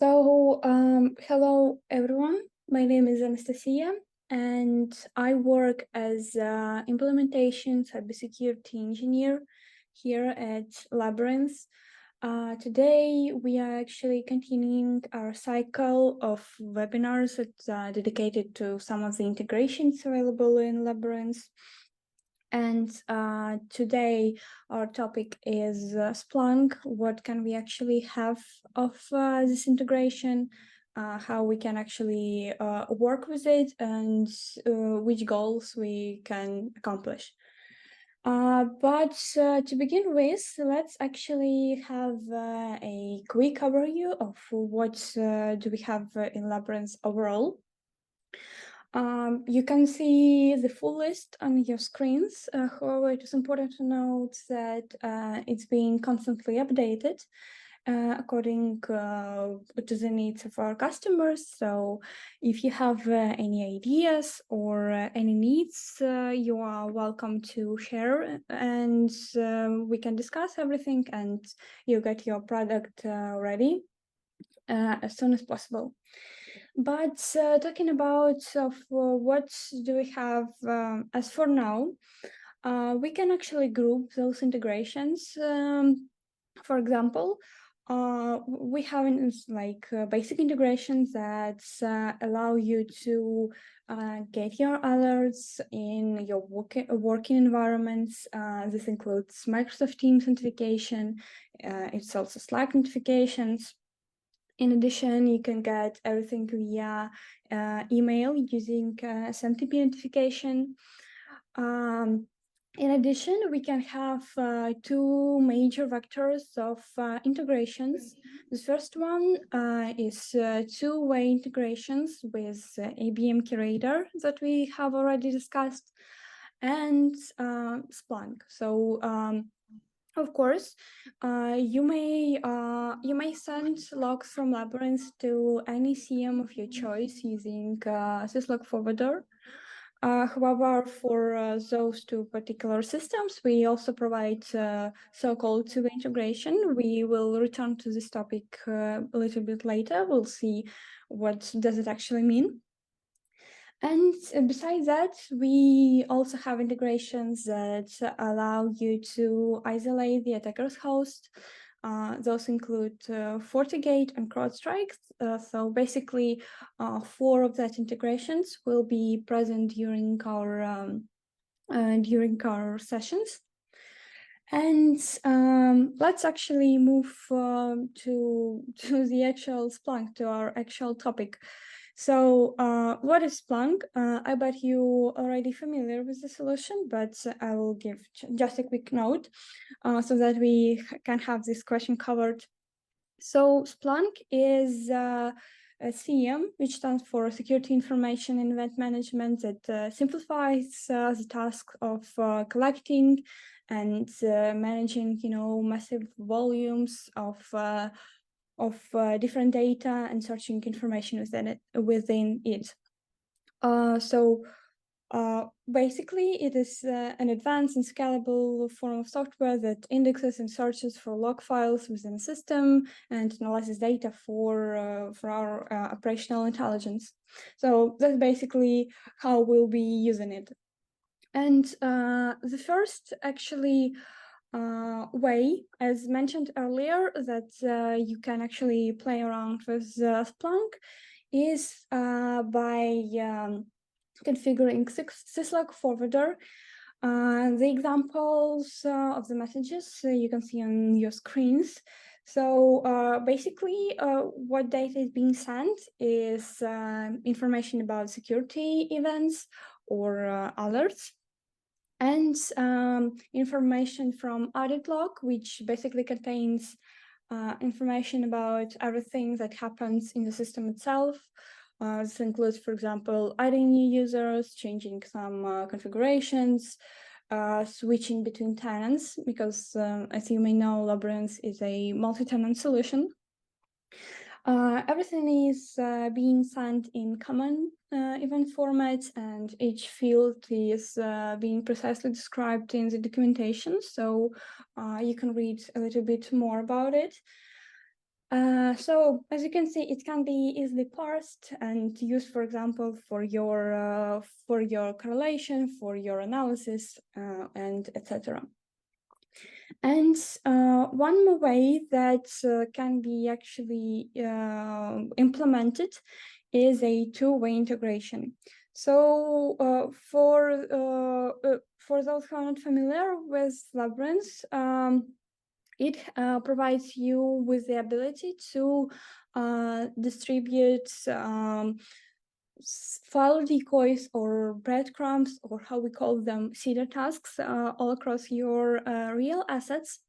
Hello everyone. My name is Anastasia, and I work as implementation cybersecurity engineer here at Labyrinth. Today, we are actually continuing our cycle of webinars that are dedicated to some of the integrations available in Labyrinth. And today our topic is Splunk. What can we actually have of this integration? How we can actually work with it, and which goals we can accomplish. But to begin with, let's actually have a quick overview of what do we have in Labyrinth overall. You can see the full list on your screens. However, it is important to note that it's being constantly updated according to the needs of our customers. So if you have any ideas or any needs, you are welcome to share, and we can discuss everything, and you get your product ready as soon as possible. But talking about what do we have as for now, we can actually group those integrations. For example, we have basic integrations that allow you to get your alerts in your working environments. This includes Microsoft Teams notification. It's also Slack notifications. In addition, you can get everything via email using SMTP notification. In addition, we can have two major vectors of integrations. The first one is two-way integrations with ABM Curator that we have already discussed, and Splunk. So of course, you may send logs from Labyrinth to any CM of your choice using syslog forwarder. However, for those two particular systems, we also provide so-called two-way integration. We will return to this topic a little bit later. We'll see what does it actually mean. And besides that, we also have integrations that allow you to isolate the attacker's host. Those include FortiGate and CrowdStrike. So basically, four of that integrations will be present during our sessions. And let's actually move to the actual Splunk, to our actual topic. So what is Splunk? I bet you already familiar with the solution, but I will give just a quick note so that we can have this question covered. So Splunk is a CEM, which stands for Security Information and Event Management, that simplifies the task of collecting and managing, massive volumes of different data and searching information within it. Basically, it is an advanced and scalable form of software that indexes and searches for log files within a system and analyzes data for our operational intelligence. So that's basically how we'll be using it. And the first actually way, as mentioned earlier, that you can actually play around with Splunk is by configuring syslog forwarder. The examples of the messages you can see on your screens. So basically, what data is being sent is information about security events or alerts, and information from audit log, which basically contains information about everything that happens in the system itself. This includes, for example, adding new users, changing some configurations, switching between tenants, because as you may know, Labyrinth is a multi-tenant solution. Everything is being sent in common event format, and each field is being precisely described in the documentation, so you can read a little bit more about it. So as you can see, it can be easily parsed and used, for example, for your correlation, for your analysis, and etc. And one more way that can be actually implemented is a two-way integration. So for those who are not familiar with Labyrinth, it provides you with the ability to distribute file decoys or breadcrumbs, or how we call them, seeder tasks, all across your real assets.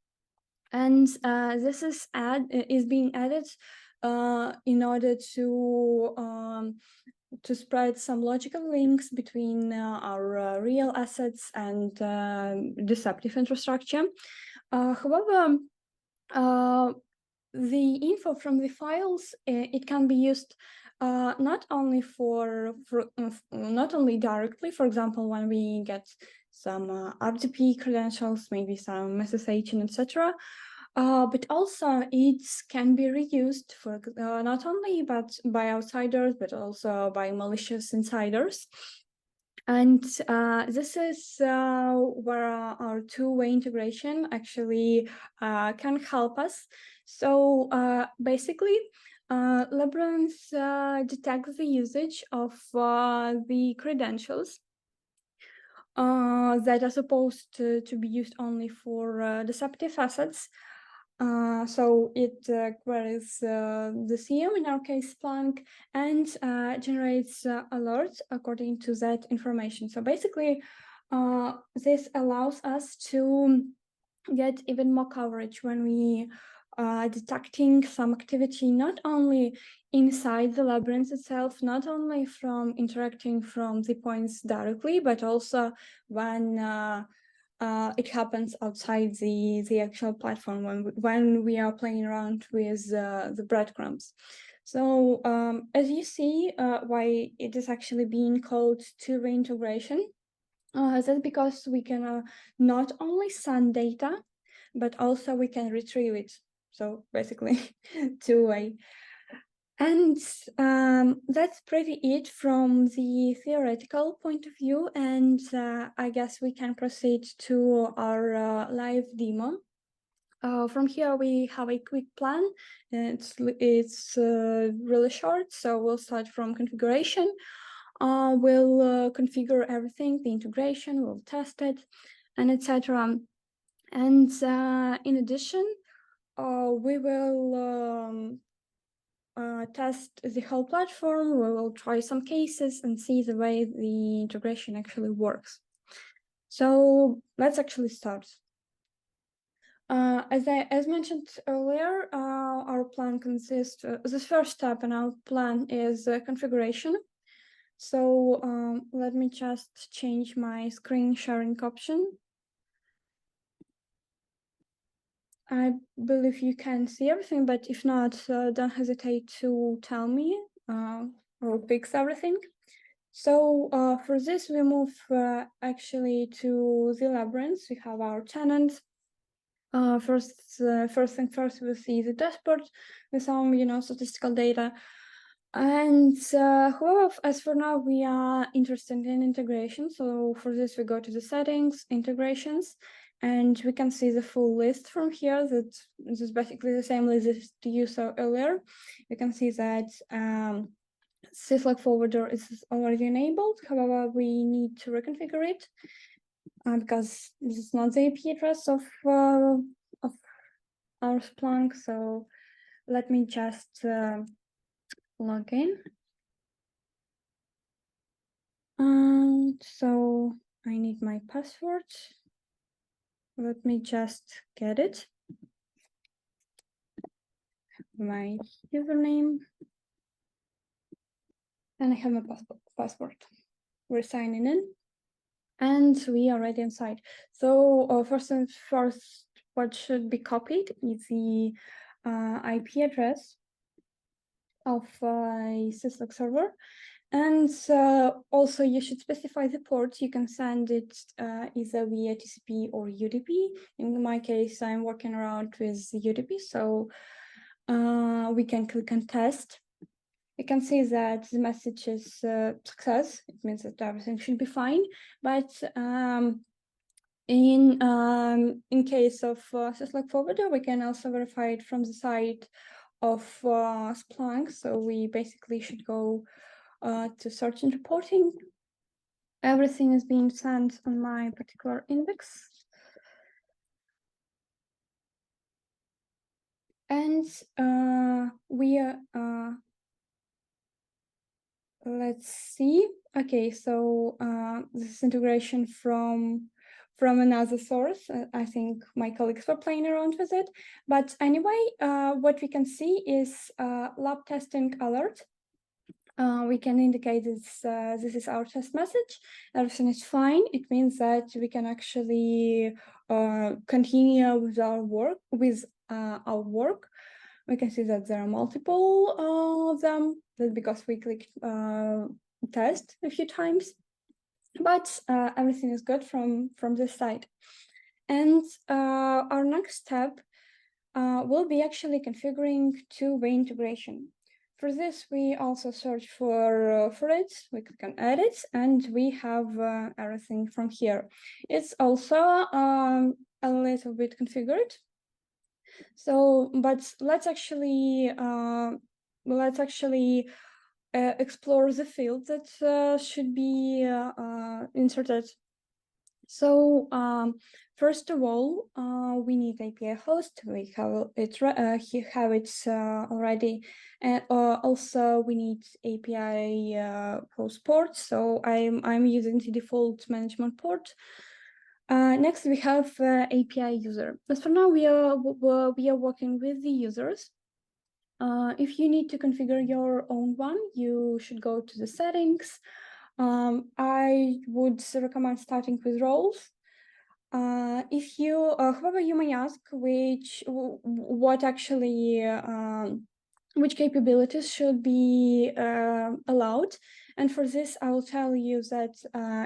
And this is being added in order to spread some logical links between our real assets and deceptive infrastructure. However, the info from the files, it can be used not only not only directly, for example, when we get some RDP credentials, maybe some SSH and etc. But also it can be reused for not only by outsiders, but also by malicious insiders. And this is where our two-way integration actually can help us. So basically, Labyrinth detects the usage of the credentials that are supposed to be used only for deceptive assets. So it queries the CM, in our case Splunk, and generates alerts according to that information. So basically, this allows us to get even more coverage when we detecting some activity, not only inside the labyrinth itself, not only from interacting from the points directly, but also when it happens outside the actual platform, when we are playing around with the breadcrumbs. So as you see, why it is actually being called two-way integration, that's because we can not only send data, but also we can retrieve it. So basically, two-way. And that's pretty it from the theoretical point of view. And I guess we can proceed to our live demo. From here, we have a quick plan. It's really short, so we'll start from configuration. We'll configure everything, the integration, we'll test it, and etc. And in addition, we will test the whole platform. We will try some cases and see the way the integration actually works. So let's actually start. As mentioned earlier, our plan consists, the first step in our plan is configuration. So let me just change my screen sharing option. I believe you can see everything, but if not, don't hesitate to tell me. I'll fix everything. So for this, we move actually to the labyrinth. We have our tenants. First thing first, we see the dashboard with some, statistical data. And however, as for now, we are interested in integration. So for this, we go to the settings, integrations, and we can see the full list from here. That this is basically the same list as you saw earlier. You can see that syslog forwarder is already enabled. However, we need to reconfigure it because this is not the IP address of our Splunk. So let me just log in. So I need my password. Let me just get it. My username. And I have my password. We're signing in. And we are already inside. So first and first, what should be copied is the IP address of a syslog server. And also you should specify the port. You can send it either via TCP or UDP. In my case, I'm working around with UDP. So we can click on test. We can see that the message is success. It means that everything should be fine. But in case of syslog forwarder, we can also verify it from the side of Splunk. So we basically should go to search and reporting. Everything is being sent on my particular index. And we are, let's see. Okay, so this is integration from another source. I think my colleagues were playing around with it. But anyway, what we can see is lab testing alert. We can indicate this is our test message. Everything is fine. It means that we can actually continue with our work. We can see that there are multiple of them. That's because we clicked test a few times, but everything is good from this side. And our next step will be actually configuring two-way integration. For this, we also search for it. We click on edit, and we have everything from here. It's also a little bit configured. So, but let's actually explore the field that should be inserted. So first of all, we need API host. We have it already, and also we need API host port. So I'm using the default management port. Next, we have API user. As for now, we are working with the users. If you need to configure your own one, you should go to the settings. I would recommend starting with roles. If you, however, you may ask what actually, which capabilities should be allowed. And for this, I will tell you that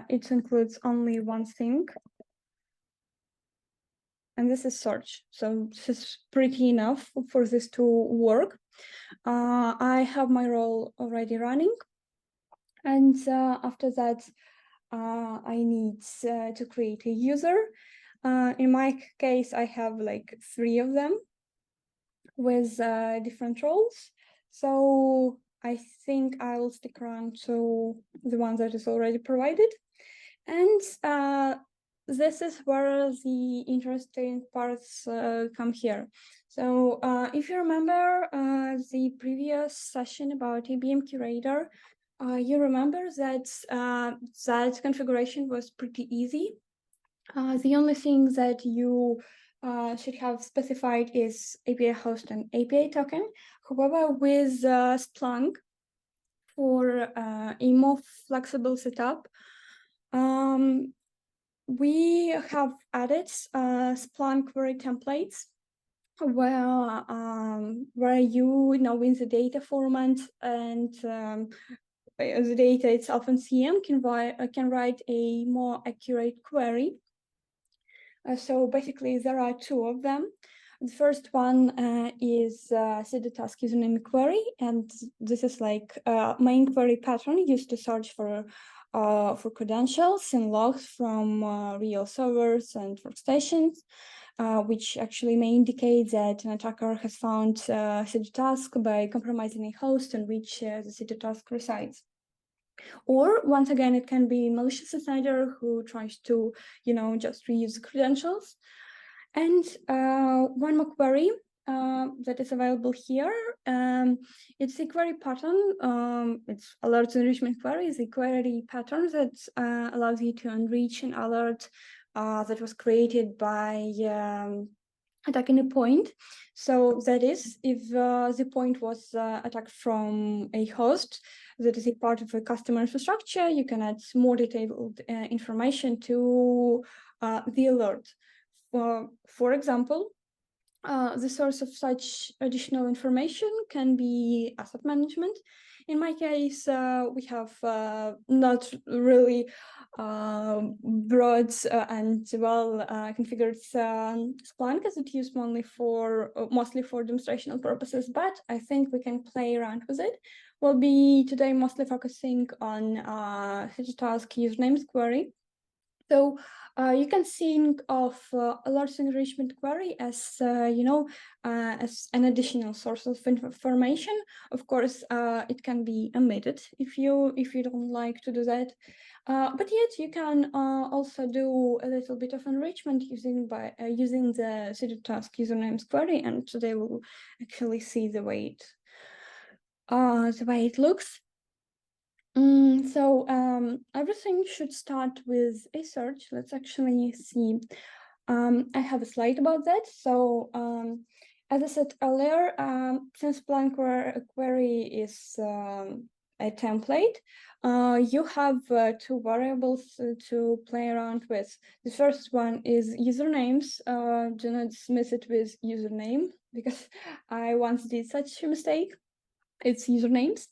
it includes only one thing. And this is search. So this is pretty enough for this to work. I have my role already running. And after that, I need to create a user. In my case, I have like 3 of them with different roles. So I think I will stick around to the one that is already provided. And this is where the interesting parts come here. So if you remember the previous session about ABM Curator, you remember that that configuration was pretty easy. The only thing that you should have specified is API host and API token. However, with Splunk, for a more flexible setup, we have added Splunk query templates where you know in the data format and the data itself in CM can write a more accurate query. So basically, there are 2 of them. The first one is cd task username query, and this is like main query pattern used to search for credentials and logs from real servers and workstations, which actually may indicate that an attacker has found cd task by compromising a host on which the cd task resides. Or once again, it can be malicious insider who tries to, just reuse the credentials. And one more query that is available here. It's a query pattern. It's alert enrichment query. It's a query pattern that allows you to enrich an alert that was created by attacking a point. So that is, if the point was attacked from a host that is a part of a customer infrastructure, you can add more detailed information to the alert. For example, The source of such additional information can be asset management. In my case, we have not really broad and well configured Splunk, as it used mostly for demonstrational purposes, but I think we can play around with it. We'll be today mostly focusing on task usernames query. So you can think of alerts enrichment query as, as an additional source of information. Of course, it can be omitted if you don't like to do that. But yet you can also do a little bit of enrichment using the sudo task usernames query, and today we'll actually see the way it looks. So everything should start with a search. Let's actually see. I have a slide about that. So as I said earlier, since Splunk query is a template, you have two variables to play around with. The first one is usernames. Do not dismiss it with username, because I once did such a mistake. It's usernames.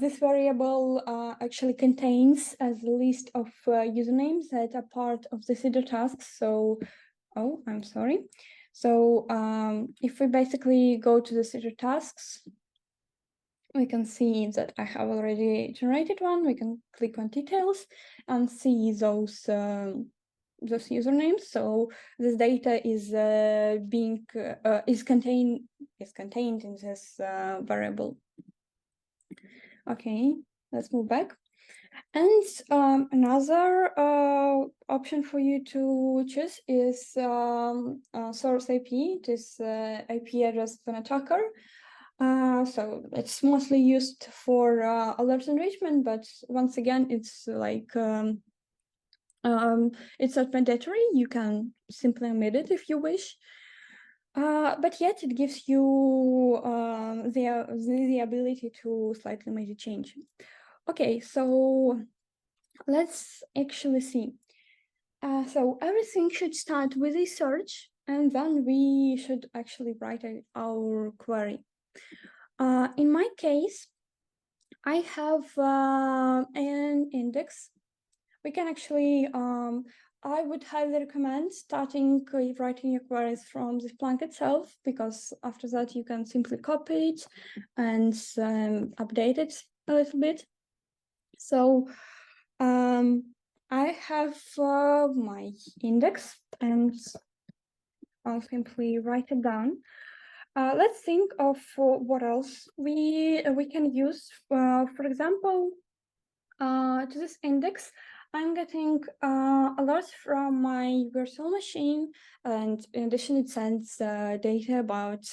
This variable actually contains a list of usernames that are part of the sudo tasks. So, I'm sorry. So if we basically go to the sudo tasks, we can see that I have already generated one. We can click on details and see those usernames. So this data is contained in this variable. Okay, let's move back. And another option for you to choose is source IP, this IP address of an attacker. So it's mostly used for alert enrichment, but once again, it's like it's not mandatory. You can simply omit it if you wish. But yet it gives you the ability to slightly make a change. Okay, so let's actually see. So everything should start with a search, and then we should actually write our query. In my case, I have an index. We can actually, I would highly recommend starting writing your queries from the Splunk itself, because after that you can simply copy it and update it a little bit. So I have my index, and I'll simply write it down. Let's think of what else we can use. For example, to this index, I'm getting alerts from my virtual machine, and in addition, it sends data about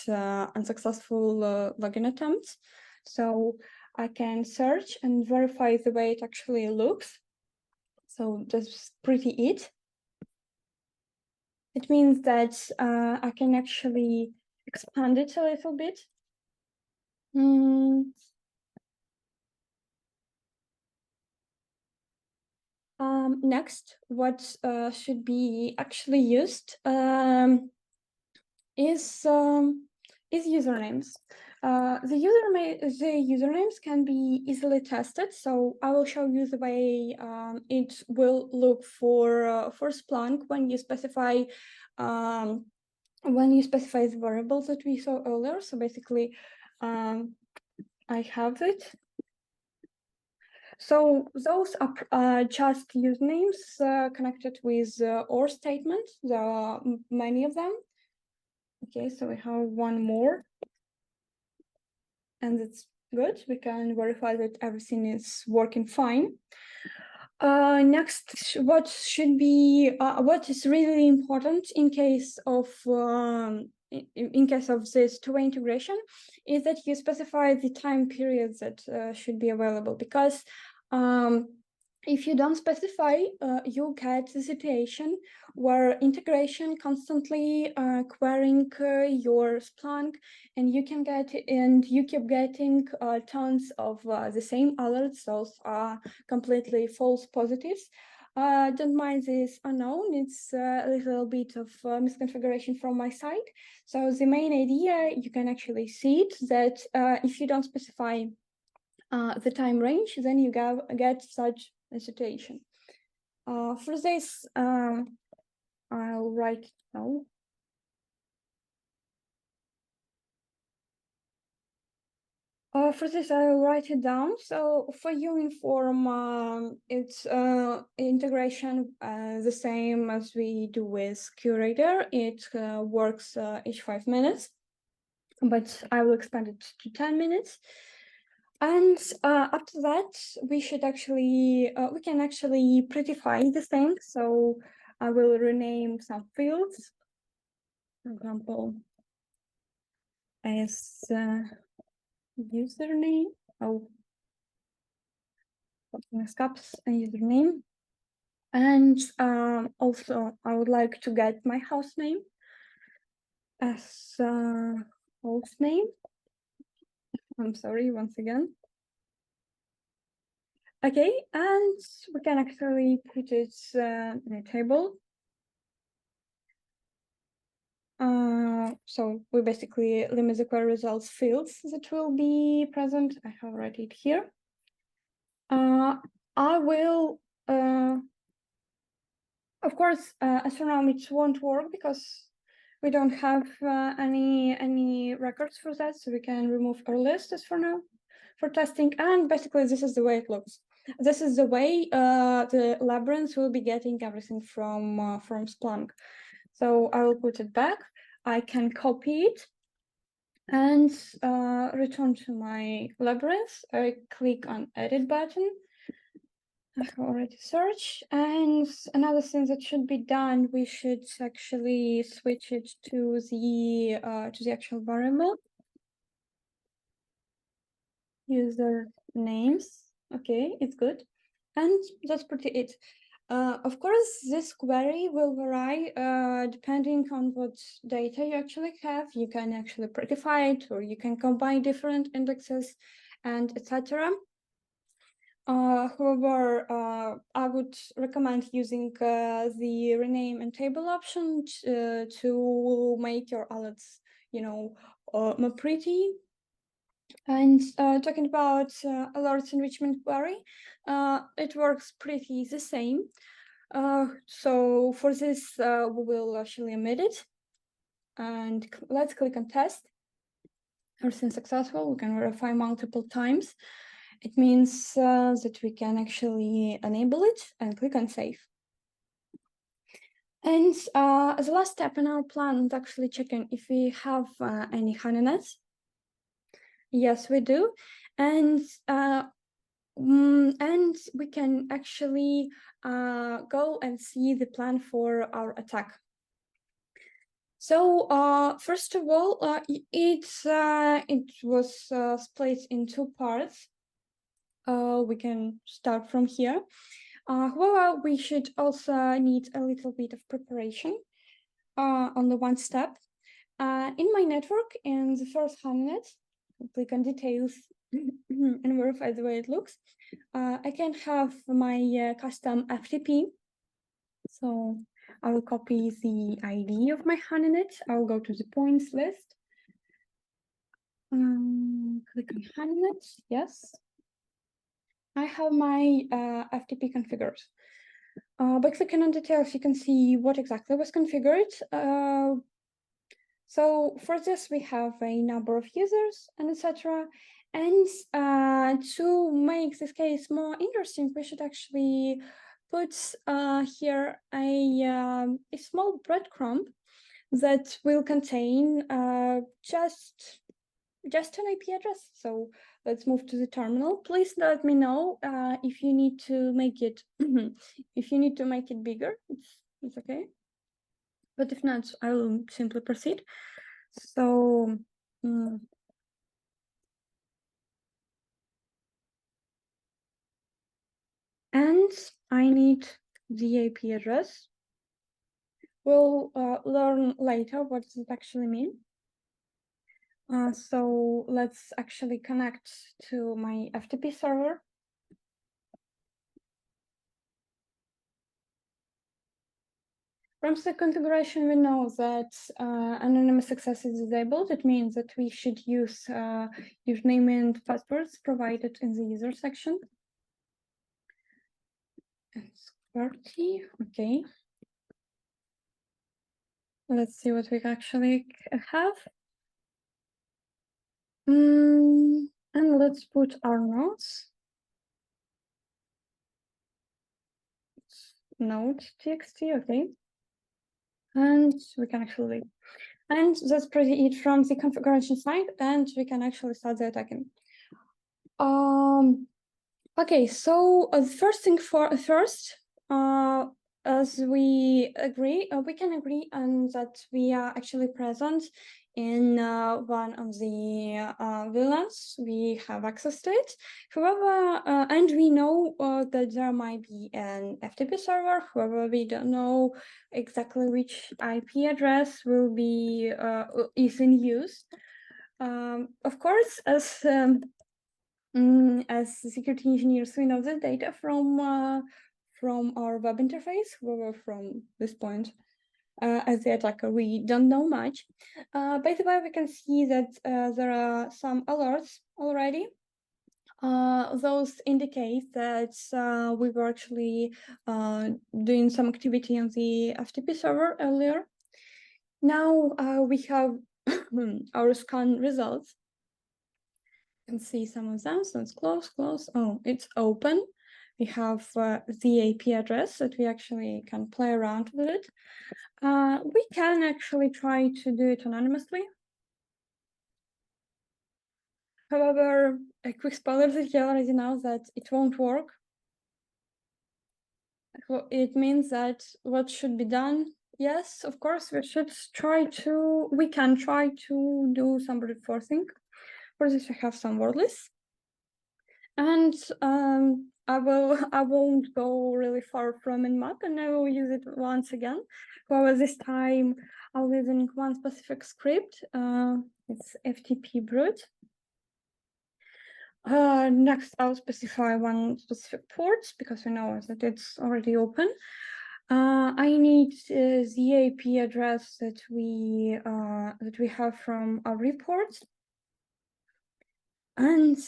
unsuccessful login attempts. So I can search and verify the way it actually looks. So that's pretty it. It means that I can actually expand it a little bit. Next, what should be actually used is usernames. The usernames can be easily tested. So I will show you the way it will look for Splunk when you specify the variables that we saw earlier. So basically, I have it. So those are just usernames connected with OR statements. There are many of them. Okay, so we have one more, and it's good. We can verify that everything is working fine. Next, what is really important in case of this two-way integration is that you specify the time periods that should be available, because if you don't specify, you get the situation where integration constantly querying your Splunk, and you keep getting tons of the same alerts. Those are completely false positives. Don't mind this unknown. It's a little bit of misconfiguration from my side. So the main idea, you can actually see it, that if you don't specify the time range, then you get such a situation. For this, I'll write now. For this, I'll write it down. So for Uniform, it's integration the same as we do with Curator. It works each 5 minutes, but I will expand it to 10 minutes. And after that, we should actually, we can actually prettify this thing. So I will rename some fields, for example, as username. Oh, caps and username. And also, I would like to get my house name as host name. I'm sorry, once again. Okay, and we can actually put it in a table. So we basically limit the query results fields that will be present. I have write it here. I will, of course, as for now, it won't work because we don't have any records for that, so we can remove our list as for now for testing. And basically, this is the way it looks. This is the way the Labyrinth will be getting everything from Splunk. So I will put it back. I can copy it and return to my Labyrinth. I click on Edit button. I have already searched. And another thing that should be done, we should actually switch it to the actual variable. User names. Okay, it's good. And that's pretty it. Of course, this query will vary depending on what data you actually have. You can actually prettify it, or you can combine different indexes, and etc. However, I would recommend using the rename and table option to make your alerts, more pretty. And talking about alerts enrichment query, it works pretty the same. So for this, we will actually emit it. And let's click on test. Everything successful. We can verify multiple times. It means that we can actually enable it and click on save. And as a last step in our plan is actually checking if we have any honeynuts. Yes, we do. And we can actually go and see the plan for our attack. So first of all, it was split in 2 parts. We can start from here. However, we should also need a little bit of preparation on the one step. In my network, in the first honeynet, click on details and verify the way it looks. I can have my custom FTP. So I will copy the ID of my honeynet. I'll go to the points list. Click on honeynet. Yes. I have my FTP configured. By clicking on details, you can see what exactly was configured. So for this, we have a number of users and etc. And to make this case more interesting, we should actually put here a small breadcrumb that will contain just an IP address. So let's move to the terminal. Please let me know if you need to make it bigger. It's okay. But if not, I will simply proceed. So and I need the IP address. We'll learn later what does it actually mean. So let's actually connect to my FTP server. From the configuration, we know that anonymous access is disabled. It means that we should use username and passwords provided in the user section. It's QWERTY, okay. Let's see what we actually have. And let's put our nodes. Node.txt, okay. And we can actually, and that's pretty it from the configuration side, and we can actually start the attacking. Okay, so first thing first, as we agree, we can agree on that we are actually present in one of the VLANs. We have access to it. However, and we know that there might be an FTP server. However, we don't know exactly which IP address will be is in use. Of course, as security engineers, we know the data from our web interface. However, from this point, as the attacker, we don't know much. By the way, we can see that there are some alerts already. Those indicate that we were actually doing some activity on the FTP server earlier. Now we have our scan results. You can see some of them. So it's close. Oh, it's open. We have the IP address that we actually can play around with it. We can actually try to do it anonymously. However, a quick spoiler that you already know that it won't work. It means that what should be done? Yes, of course, we can try to do some brute forcing. For this, we have some word lists. And I won't go really far from Nmap, and I will use it once again. However, this time I'll using one specific script. It's FTP brute. Next, I'll specify one specific port because we know that it's already open. I need the IP address that we have from our report, and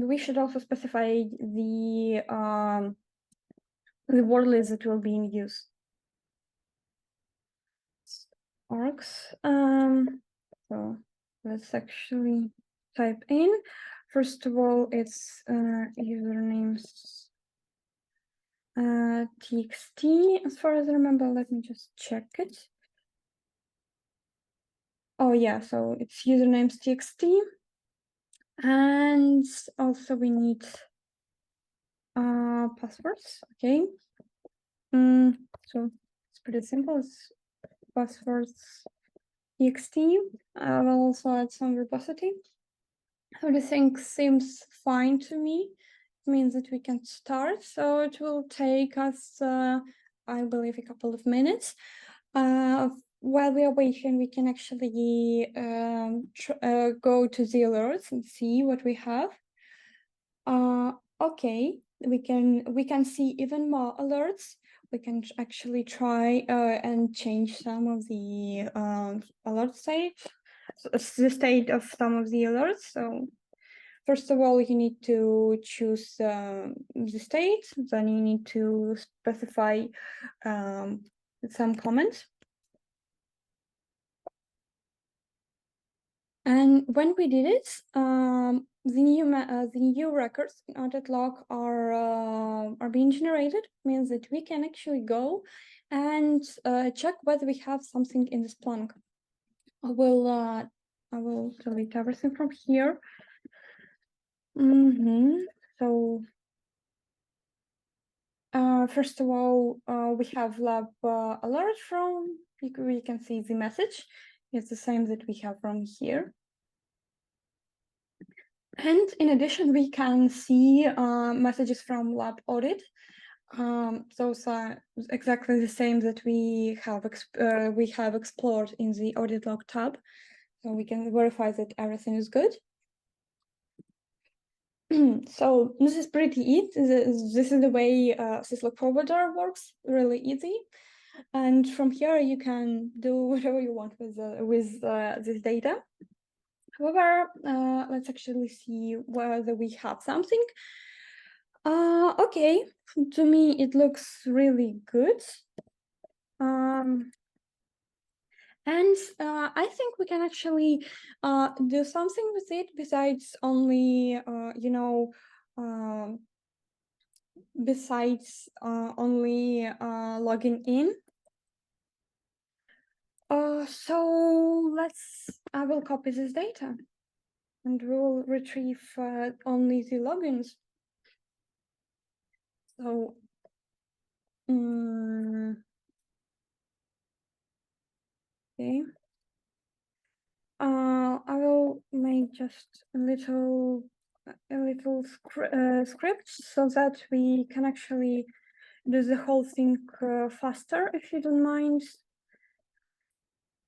we should also specify the word list that will be in use. Args. So let's actually type in. First of all, it's usernames txt. As far as I remember, let me just check it. Oh yeah, so it's usernames txt, and also we need passwords. Okay. So it's pretty simple. It's passwords txt. I will also add some verbosity. Everything seems fine to me. It means that we can start. So it will take us, I believe, a couple of minutes. While we are waiting, we can actually go to the alerts and see what we have. Okay, we can see even more alerts. We can actually try and change some of the alert state, the state of some of the alerts. So first of all, you need to choose the state, then you need to specify some comments. And when we did it, the new records in audit log are being generated. Means that we can actually go and check whether we have something in the Splunk. I will delete everything from here. So first of all, we have lab alert from. We can see the message. It's the same that we have from here. And in addition, we can see messages from lab audit. Those are exactly the same that we have explored in the audit log tab. So we can verify that everything is good. So this is pretty it. This is the way syslog forwarder works, really easy. And from here, you can do whatever you want with this data. However, let's actually see whether we have something. Okay, to me, it looks really good. And I think we can actually do something with it besides only, only logging in. So I will copy this data and we'll retrieve only the logins. So, okay. I will make just a little script so that we can actually do the whole thing faster, if you don't mind.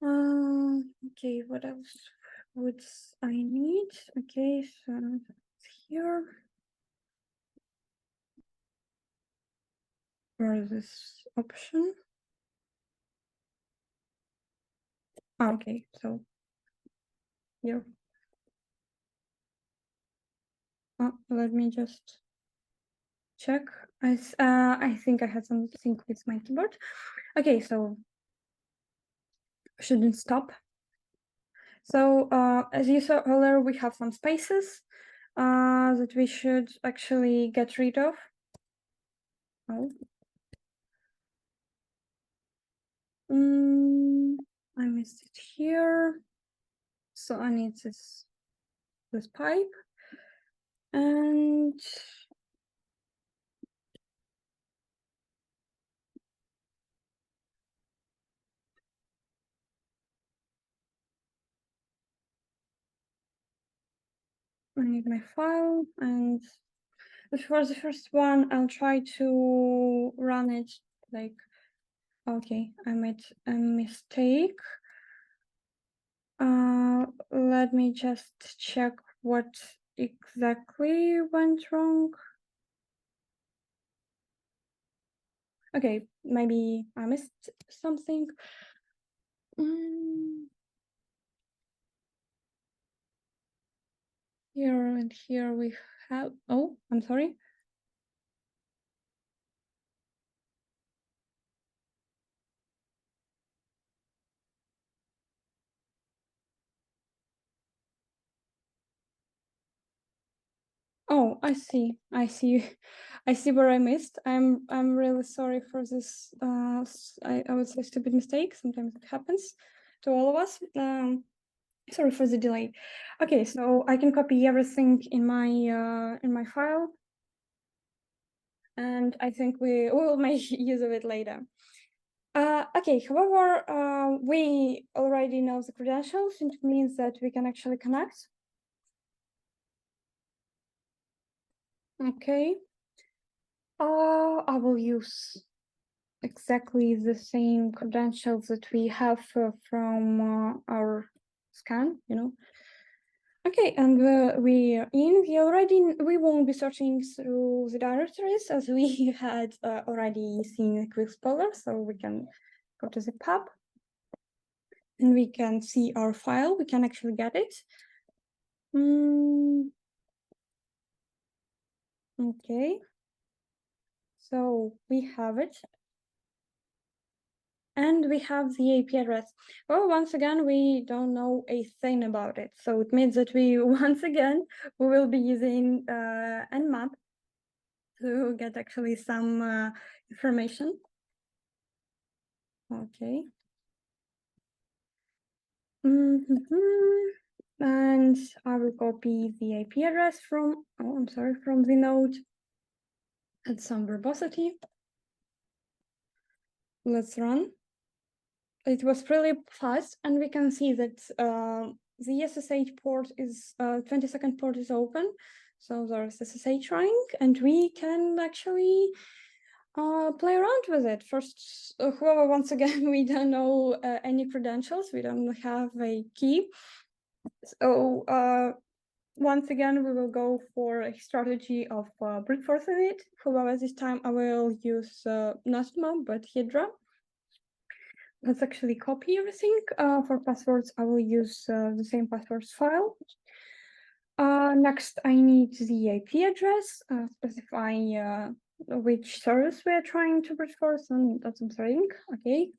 Okay, what else would I need? Okay, so here. Where is this option? Okay, so here. Let me just check. I think I had something with my keyboard. Okay, so shouldn't stop. So as you saw earlier, we have some spaces that we should actually get rid of. Oh. I missed it here. So I need this pipe. And I need my file, and for the first one, I'll try to run it like, okay, I made a mistake. Let me just check what exactly went wrong. Okay, maybe I missed something. Here and here we have, oh, I'm sorry. Oh, I see. I see where I missed. I'm really sorry for this. I would say stupid mistake. Sometimes it happens to all of us. Sorry for the delay. Okay, so I can copy everything in my file, and I think we will make use of it later. Okay, however, we already know the credentials, and it means that we can actually connect. Okay. I will use exactly the same credentials that we have from our scan, Okay, and we are in. We won't be searching through the directories as we had already seen a quick explorer, so we can go to the pub and we can see our file. We can actually get it. Okay, so we have it. And we have the IP address. Well, once again, we don't know a thing about it. So it means that we will be using Nmap to get actually some information. Okay. And I will copy the IP address from the node. Add some verbosity. Let's run. It was really fast, and we can see that the SSH port is 22nd port is open, so there's SSH running, and we can actually play around with it. First, however, once again, we don't know any credentials. We don't have a key. So once again, we will go for a strategy of brute forcing it. However, this time I will use not Nmap, but Hydra. let's actually copy everything. For passwords, I will use the same passwords file. Next, I need the IP address, specify which service we are trying to brute force, and that's something. Okay,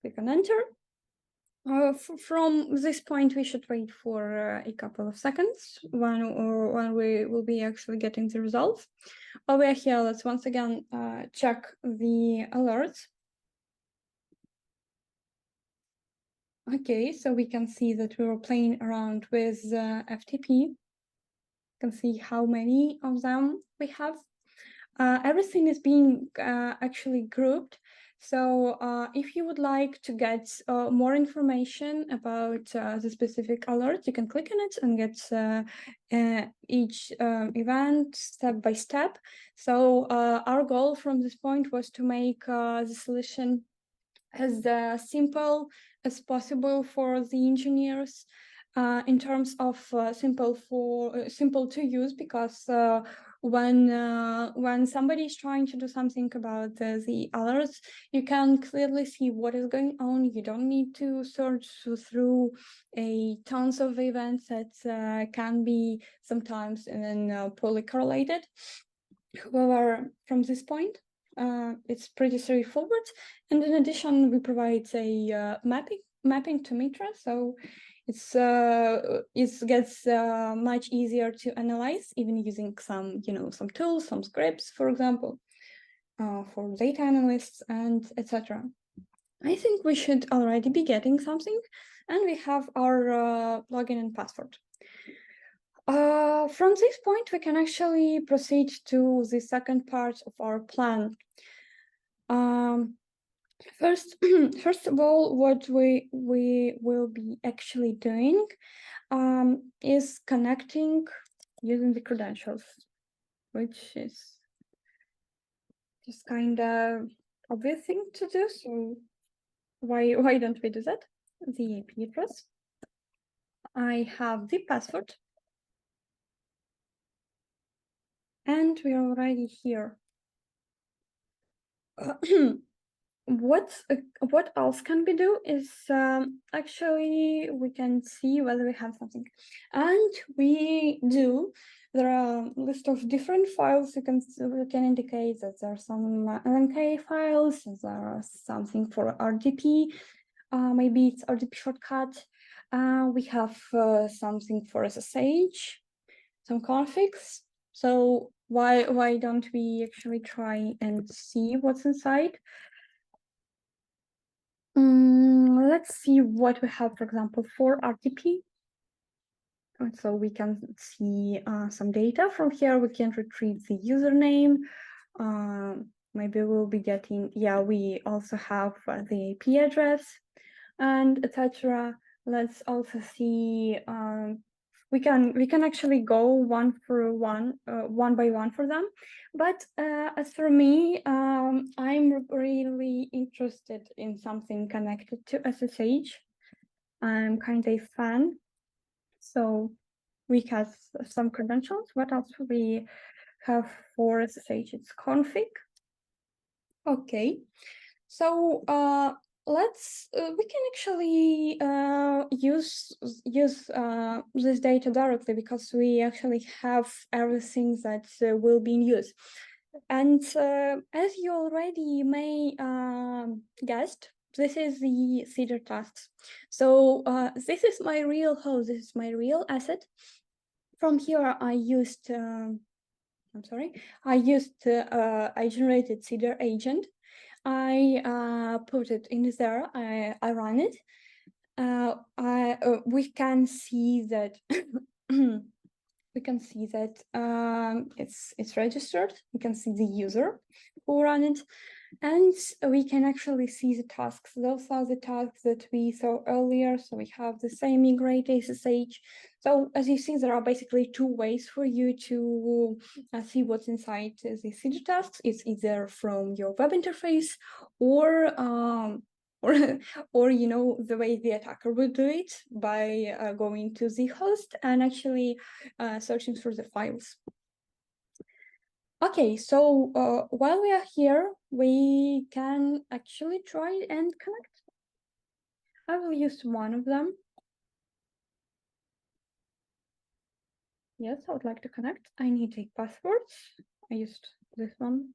click on enter. From this point, we should wait for a couple of seconds when we will be actually getting the results. While we are here, let's once again check the alerts. Okay, so we can see that we were playing around with FTP. You can see how many of them we have. Everything is being actually grouped. So if you would like to get more information about the specific alert, you can click on it and get each event step by step. So our goal from this point was to make the solution as simple as possible for the engineers in terms of simple to use, because when somebody is trying to do something about the alerts, you can clearly see what is going on. You don't need to search through a tons of events that can be sometimes poorly correlated. However, from this point, it's pretty straightforward. And in addition, we provide a mapping to Mitra, so it gets much easier to analyze, even using some tools, some scripts, for example, for data analysts and etc. I think we should already be getting something, and we have our login and password. From this point, we can actually proceed to the second part of our plan. First of all, what we will be actually doing is connecting using the credentials, which is just kind of obvious thing to do. So why don't we do that? The IP address. I have the password. And we are already here. What else can we do is actually we can see whether we have something, and we do. There are a list of different files. We can indicate that there are some LNK files. There are something for RDP. Maybe it's RDP shortcut. We have something for SSH, some configs. So why don't we actually try and see what's inside? Let's see what we have, for example, for RTP. So we can see some data from here. We can retrieve the username. Maybe we'll be getting, we also have the IP address and etc. Let's also see, we can actually go one by one for them. But as for me, I'm really interested in something connected to SSH. I'm kind of a fan. So we have some credentials. What else do we have for SSH? It's config. Okay. So we can actually use this data directly, because we actually have everything that will be in use. And as you already may guessed, this is the Cedar tasks. So this is my real host. This is my real asset. From here, I generated Cedar agent. I put it in there. I run it. We can see that it's registered. We can see the user who ran it, and we can actually see the tasks. Those are the tasks that we saw earlier. So we have the same migrate SSH. So as you see, there are basically two ways for you to see what's inside the Cedar tasks. It's either from your web interface or the way the attacker would do it by going to the host and actually searching through the files. Okay, so while we are here, we can actually try and connect. I will use one of them. Yes, I would like to connect. I need a password. I used this one.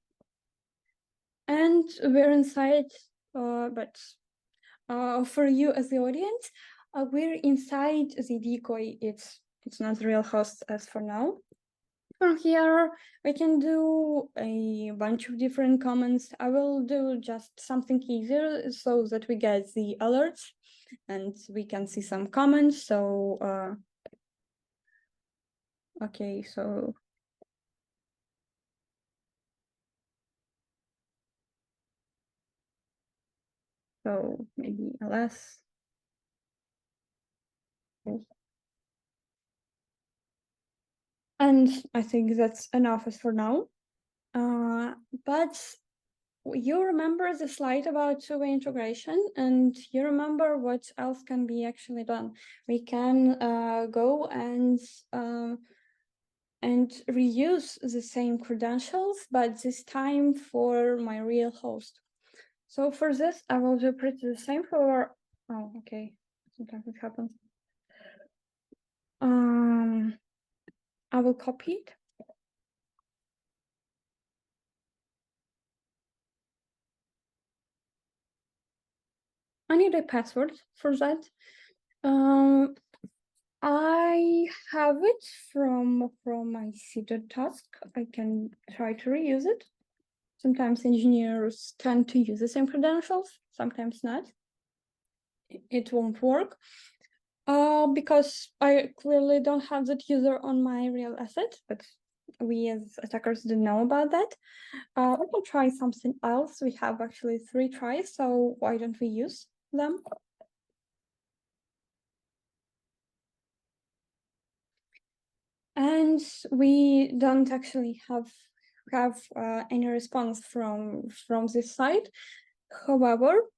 And we're inside, but for you as the audience, we're inside the decoy. It's not the real host as for now. From here, we can do a bunch of different comments. I will do just something easier so that we get the alerts and we can see some comments. So, okay, so maybe ls. And I think that's enough as for now. But you remember the slide about two-way integration, and you remember what else can be actually done. We can go and reuse the same credentials, but this time for my real host. So for this, I will do pretty the same for. Oh, okay. Sometimes it happens. I will copy it. I need a password for that. I have it from my seeded task. I can try to reuse it. Sometimes engineers tend to use the same credentials, sometimes not. It won't work because I clearly don't have that user on my real asset, but we as attackers didn't know about that. We can try something else. We have actually 3 tries, so why don't we use them? And we don't actually have any response from this side. However,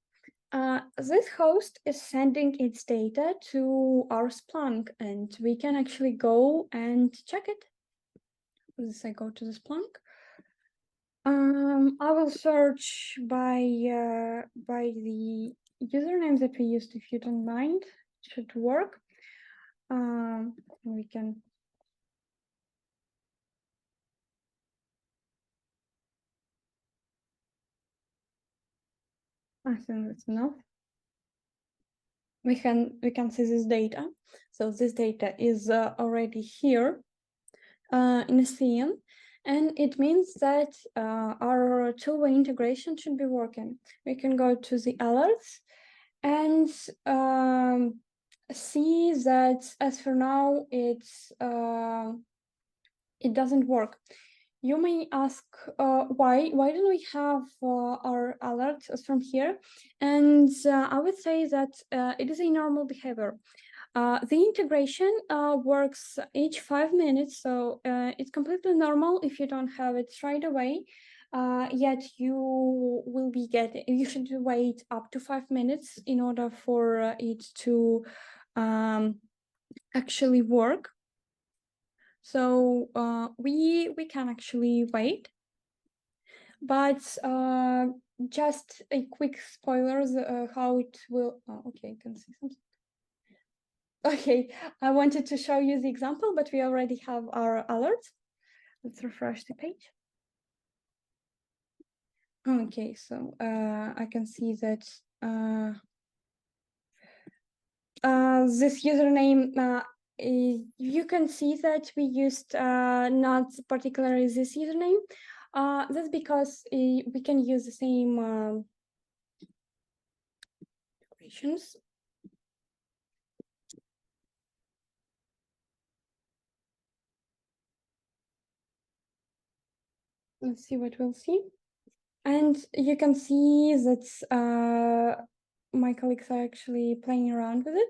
this host is sending its data to our Splunk, and we can actually go and check it. Let's say go to the Splunk. I will search by the username that we used, if you don't mind. It should work. We can. I think that's enough. We can see this data. So this data is already here in the scene, and it means that our two-way integration should be working. We can go to the alerts and see that as for now it doesn't work. You may ask why don't we have our alerts from here? And I would say that it is a normal behavior. The integration works each 5 minutes, so it's completely normal if you don't have it right away. Yet you will be getting. You should wait up to 5 minutes in order for it to actually work. So we can actually wait, but just a quick spoilers how it will. Oh, okay, you can see something. Okay, I wanted to show you the example, but we already have our alerts. Let's refresh the page. Okay, so I can see that this username, you can see that we used not particularly this username. That's because we can use the same operations. Let's see what we'll see. And you can see that my colleagues are actually playing around with it.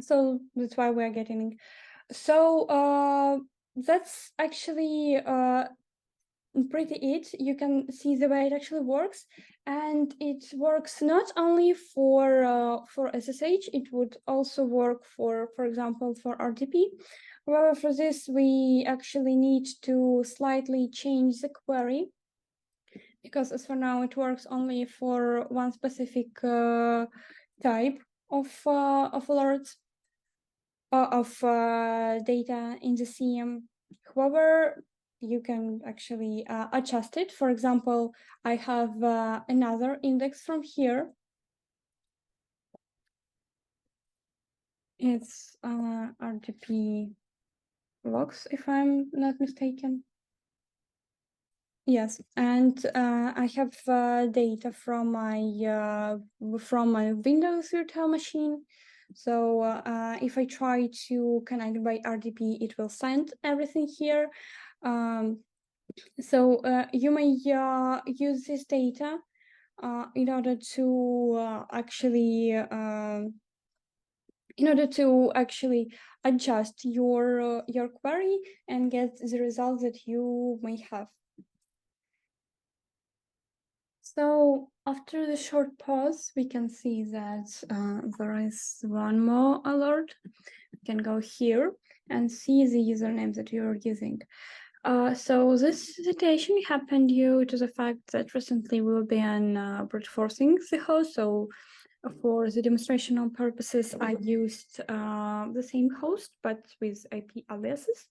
So that's why we're getting. So that's actually pretty it. You can see the way it actually works, and it works not only for SSH. It would also work for example, for RDP. However, for this we actually need to slightly change the query. because as for now it works only for one specific type of alerts of data in the CM. However, you can actually adjust it. For example, I have another index from here. It's RDP logs, if I'm not mistaken. Yes, and I have data from my Windows virtual machine. So if I try to connect by RDP, it will send everything here. So you may use this data in order to actually adjust your query and get the results that you may have. So after the short pause, we can see that there is one more alert. You can go here and see the username that you're using. So this situation happened due to the fact that recently we've been brute forcing the host. So for the demonstrational purposes, I used the same host, but with IP aliases.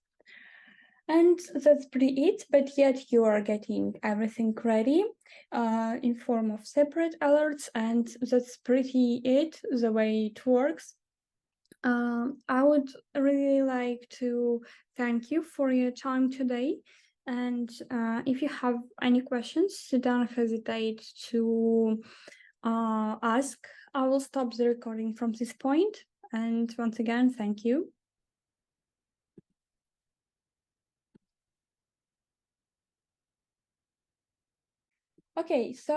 And that's pretty it, but yet you are getting everything ready in form of separate alerts, and that's pretty it, the way it works. I would really like to thank you for your time today. And if you have any questions, don't hesitate to ask. I will stop the recording from this point. And once again, thank you. Okay, so